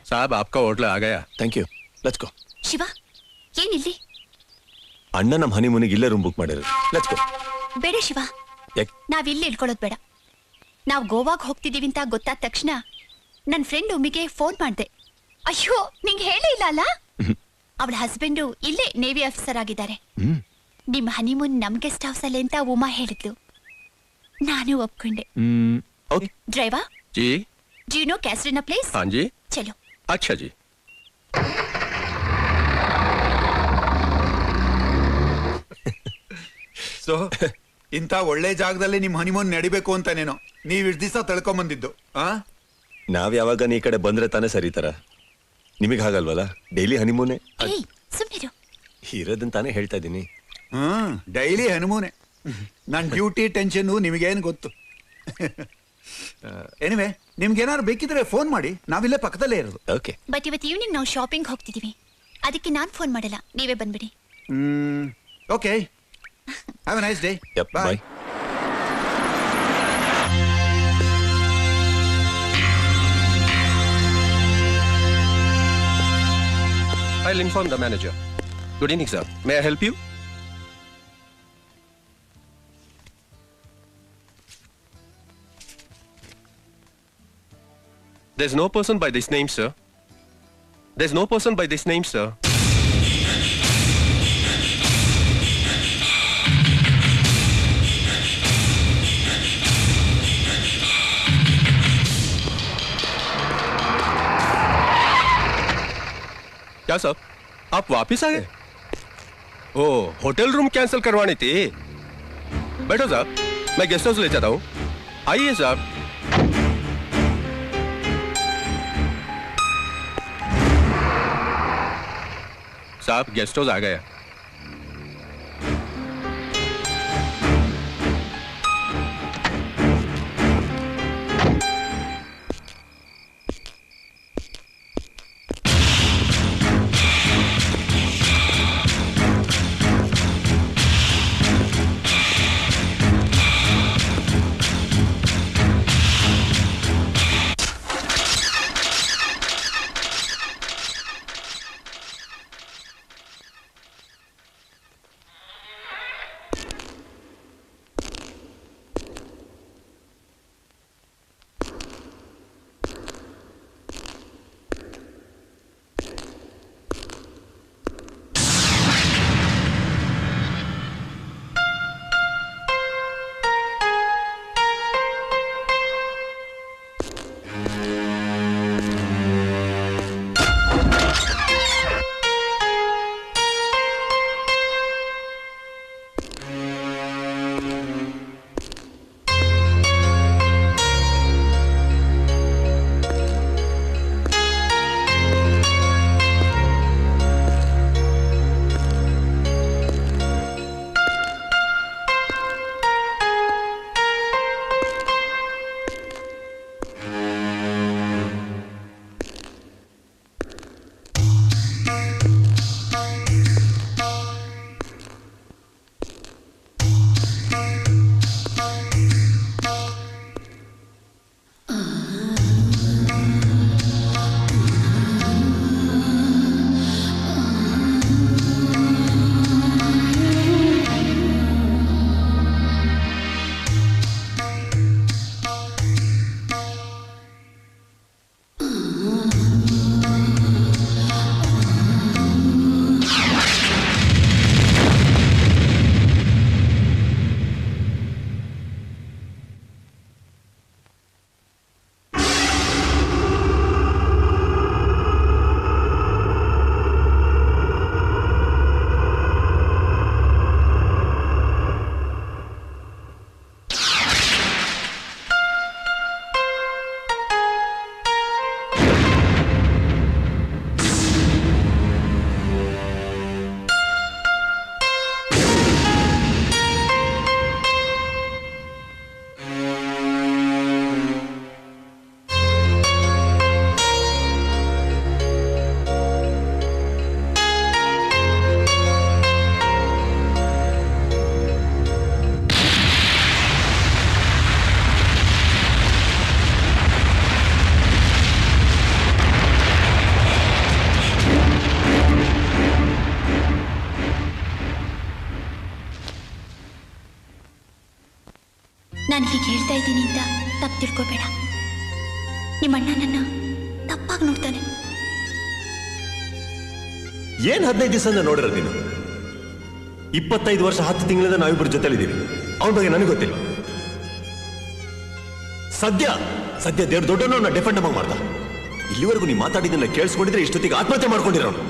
साहब आपका होटल आ गया। Thank you. Let's go. Shiva ಏನಿಲ್ಲಿ? ಅಣ್ಣ ನಮ್ಮ ಹನಿಮೂನಿಗೆ ಇಲ್ಲೇ ರೂಮ್ ಬುಕ್ ಮಾಡಿರೋದು. Let's go. ಬೇಡ ಶಿವ, ಯಾಕೆ? ನಾವಿಲ್ಲಿ ಇಳ್ಕೊಳ್ಳೋದು ಬೇಡ. ನಾವು ಗೋವಾಗ್ ಹೋಗ್ತಿದೀವಿ ಅಂತ ಗೊತ್ತಾದ ತಕ್ಷಣ ನನ್ನ ಫ್ರೆಂಡ್ ಉಮ್ಮಿಗೆ ಫೋನ್ ಮಾಡ್ದೆ. ಅಯ್ಯೋ ನಿಂಗೆ ಹೇಳೇ ಇಲ್ಲ ಅಲ್ಲ? ಅವಳ ಹಸ್ಬೆಂಡು ಇಲ್ಲೇ ನೇವಿ ಆಫೀಸರ್ ಆಗಿದ್ದಾರೆ. ನಿಮ್ಮ ಹನಿಮೂನ್ ನಮ್ ಗೆಸ್ಟ್ ಹೌಸ್ ಅಲ್ಲೇ ಅಂತ ಉಮಾ ಹೇಳಿದ್ಲು. ನಾನು ಒಪ್ಕೊಂಡೆ. Okay. Driver ji do you know Casuarina place? हाँ जी। चलो. अच्छा जी। ಸೊ ಇಂಥ ಒಳ್ಳೆ ಜಾಗದಲ್ಲಿ ನಿಮ್ ಹನಿಮೂನ್ ನಡಿಬೇಕು ಅಂತಾನೇನೋ ನೀವ್ ಇಷ್ಟ ದಿವಸ ತಳ್ಕೊಂಬಂದಿದ್ದು. ನಾವ್ ಯಾವಾಗ ಈ ಕಡೆ ಬಂದ್ರೆ ತಾನೇ ಸರಿ ತರ. ನಿಮಗ್ ಹಾಗಲ್ವಲ್ಲ, ಡೈಲಿ ಹನಿಮೂನೆ ಏಯ್ ಸುಮ್ಮನಿರು. ಇರೋದಂತಾನೆ ಹೇಳ್ತಾ ಇದೀನಿ. ಡೈಲಿ ಹನಿಮೂನೆ. ನನ್ ಡ್ಯೂಟಿ ಟೆನ್ಷನ್ ನಿಮಗೇನು ಗೊತ್ತು. ಎನಿವೆ ನಿಮ್ಗೇನಾದ್ರು ಬೇಕಿದ್ರೆ ಫೋನ್ ಮಾಡಿ, ನಾವಿಲ್ಲೇ ಪಕ್ಕದಲ್ಲೇ ಇರೋದು. ಓಕೆ. ಬಟ್ ಇವತ್ತು ಈವ್ನಿಂಗ್ ನಾವು ಶಾಪಿಂಗ್ ಹೋಗ್ತಿದೀವಿ, ಅದಕ್ಕೆ ನಾನು ಫೋನ್ ಮಾಡಲ್ಲ, ನೀವೇ ಬಂದ್ಬಿಡಿ. Okay. Have a nice day. Bye. I'll inform the manager. Good evening, sir. May I help you? There's no person by this name, sir. There's no person by this name, sir. क्या साहब, आप वापिस आ गए? ओह, hotel room cancel करवानी थी। बैठो साहब, मैं गेस्ट हाउस ले जाता हूँ। आइए साहब। साहब गेस्ट हाउस आ गया। ನಾನು ಹೀಗೆ ಹೇಳ್ತಾ ಇದ್ದೀನಿ ಅಂತ ತಪ್ಪು ತಿಳ್ಕೊಬೇಡ. ನಿಮ್ಮಣ್ಣ ನನ್ನ ತಪ್ಪಾಗಿ ನೋಡ್ತಾನೆ. ಏನ್ 15 ದಿವಸ ನೋಡಿರ ನೀನು? 25 ವರ್ಷ 10 ತಿಂಗಳಿಂದ ನಾವಿಬ್ಬರು ಜೊತೆಲಿದ್ದೀವಿ. ಅವನ ಬಗ್ಗೆ ನನಗೆ ಗೊತ್ತಿಲ್ಲ. ಸದ್ಯ ದೇವ್ರ ದೊಡ್ಡವನ್ನ ಡಿಫೆಂಡ್ ಮಾಡ್ದ. ಇಲ್ಲಿವರೆಗೂ ನೀವು ಮಾತಾಡಿದ್ದನ್ನ ಕೇಳಿಸ್ಕೊಂಡಿದ್ರೆ ಇಷ್ಟೊತ್ತಿಗೆ ಆತ್ಮಹತ್ಯೆ ಮಾಡ್ಕೊಂಡಿರೋನು.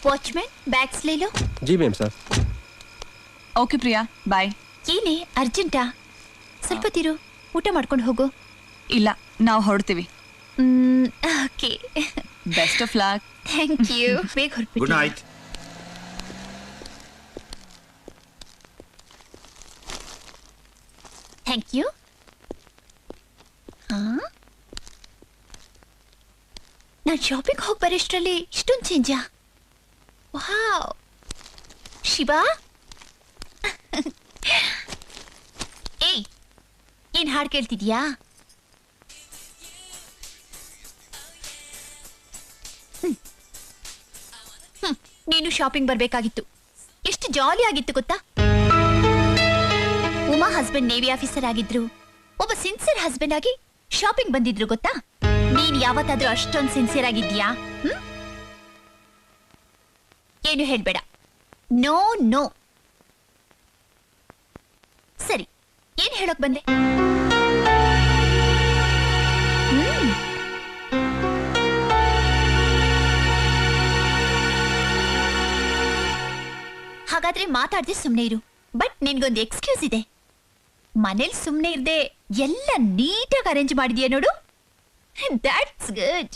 ವಾಚ್ಮನ್ ಬ್ಯಾಗ್ಸ್ ले लो. जी ma'am sir. Okay Priya, bye. ಏನೇ ಅರ್ಜೆಂಟಾ? ಸ್ವಲ್ಪ ತಿರು, ಊಟ ಮಾಡ್ಕೊಂಡು ಹೋಗು. ಇಲ್ಲ, ನಾವು ಹೊರಡ್ತೀವಿ. Okay, best of luck. Thank you. ಬೇಗ ಹೊರಡ್ಬಿಡಿ. Good night. Thank you. ನಾನು ಶಾಪಿಂಗ್ ಹೋಗಿ ಬರೋಷ್ಟರಲ್ಲಿ ಇಷ್ಟೊಂದು ಚೇಂಜಾ? ವಾವ್, ಶಿವಾ. ಏಯ್, ಏನ್ ಹಾಡು ಕೇಳ್ತಿದ್ಯಾ? ನೀನು ಶಾಪಿಂಗ್ ಬರ್ಬೇಕಾಗಿತ್ತು. ಎಷ್ಟು ಜಾಲಿ ಆಗಿತ್ತು ಗೊತ್ತಾ? ಉಮಾ ಹಸ್ಬೆಂಡ್ ನೇವಿ ಆಫೀಸರ್ ಆಗಿದ್ರು, ಒಬ್ಬ ಸಿನ್ಸಿಯರ್ ಹಸ್ಬೆಂಡ್ ಆಗಿ ಶಾಪಿಂಗ್ ಬಂದಿದ್ರು ಗೊತ್ತಾ? ನೀನ್ ಯಾವತ್ತಾದ್ರೂ ಅಷ್ಟೊಂದು ಸಿನ್ಸಿಯರ್ ಆಗಿದ್ಯಾ? ಏನು ಹೇಳ್ಬೇಡ. No no. ಸರಿ, ಏನ್ ಹೇಳೋಕ್ ಬಂದೆ? ಹಾಗಾದ್ರೆ ಮಾತಾಡ್ದೆ ಸುಮ್ನೆ ಇರು. ಬಟ್ ನಿನ್ಗೊಂದು ಎಕ್ಸ್ಕ್ಯೂಸ್ ಇದೆ. ಮನೇಲಿ ಸುಮ್ನೆ ಇರ್ದೆ ಎಲ್ಲ ನೀಟಾಗಿ ಅರೇಂಜ್ ಮಾಡಿದ್ಯಾ ನೋಡು. That's good.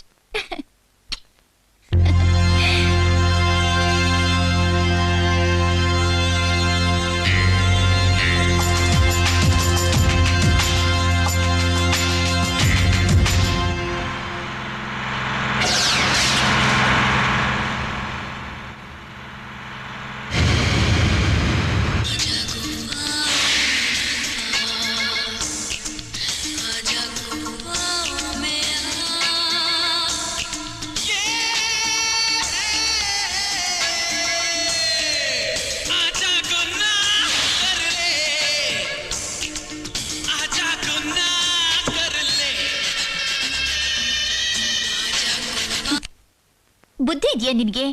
ಬುದ್ಧಿ ಇದೆಯಾ ನಿನ್ಗೆ?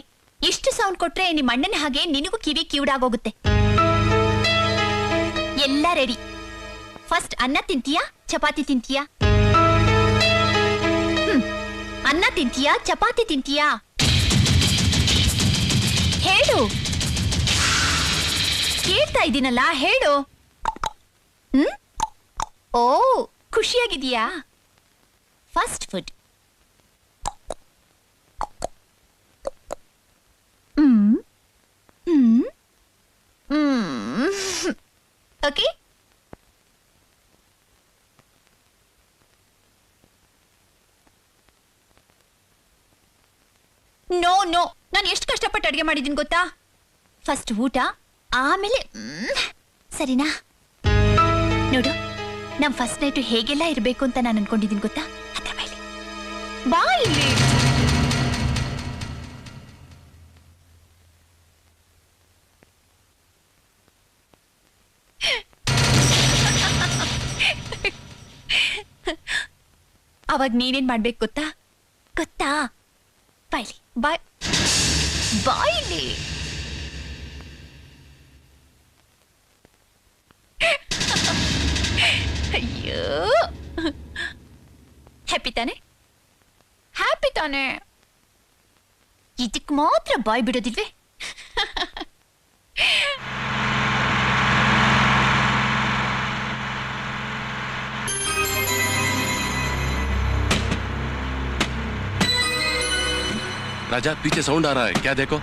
ಎಷ್ಟು ಸೌಂಡ್ ಕೊಟ್ರೆ ನಿಮ್ಮ ಅಣ್ಣನ ಹಾಗೆ ನಿನಗೂ ಕಿವಿ ಕಿವುಡಾಗೋಗುತ್ತೆ. ಎಲ್ಲ ರೆಡಿ. ಫಸ್ಟ್ ಅನ್ನ ತಿಂತೀಯಾ ಚಪಾತಿ ತಿಂತೀಯಾ? ಅನ್ನ ತಿಂತೀಯಾ ಚಪಾತಿ ತಿಂತೀಯಾ? ಹೇಳು. ಕೇಳ್ತಾ ಇದ್ದೀನಲ್ಲ, ಹೇಳು. ಓ, ಖುಷಿಯಾಗಿದೆಯಾ? Fast food. Okay. No no, ನಾನು ಎಷ್ಟು ಕಷ್ಟಪಟ್ಟು ಅಡುಗೆ ಮಾಡಿದ್ದೀನಿ ಗೊತ್ತಾ? ಫಸ್ಟ್ ಊಟ, ಆಮೇಲೆ ಸರಿನಾ? ನೋಡು, ನಮ್ ಫಸ್ಟ್ ನೈಟ್ ಹೇಗೆಲ್ಲ ಇರಬೇಕು ಅಂತ ನಾನು ಅನ್ಕೊಂಡಿದ್ದೀನಿ ಗೊತ್ತಾ? ಹತ್ರ ಬಾಯ್ಲಿ, ಬಾಯ್ಲಿ. ಅವಾಗ ನೀನೇನ್ ಮಾಡ್ಬೇಕು ಗೊತ್ತಾ? ಗೊತ್ತಾ? ಬಾಯ್ಲಿ, ಬಾಯ್, ಬಾಯ್ಲಿ. ಅಯ್ಯೋ, ಹ್ಯಾಪಿ ತಾನೆ? ಹ್ಯಾಪಿ ತಾನೆ? ಇದಕ್ ಮಾತ್ರ ಬಾಯ್ ಬಿಡೋದಿಲ್ವೇ? राजा, पीछे साउंड आ रहा है, क्या देखो?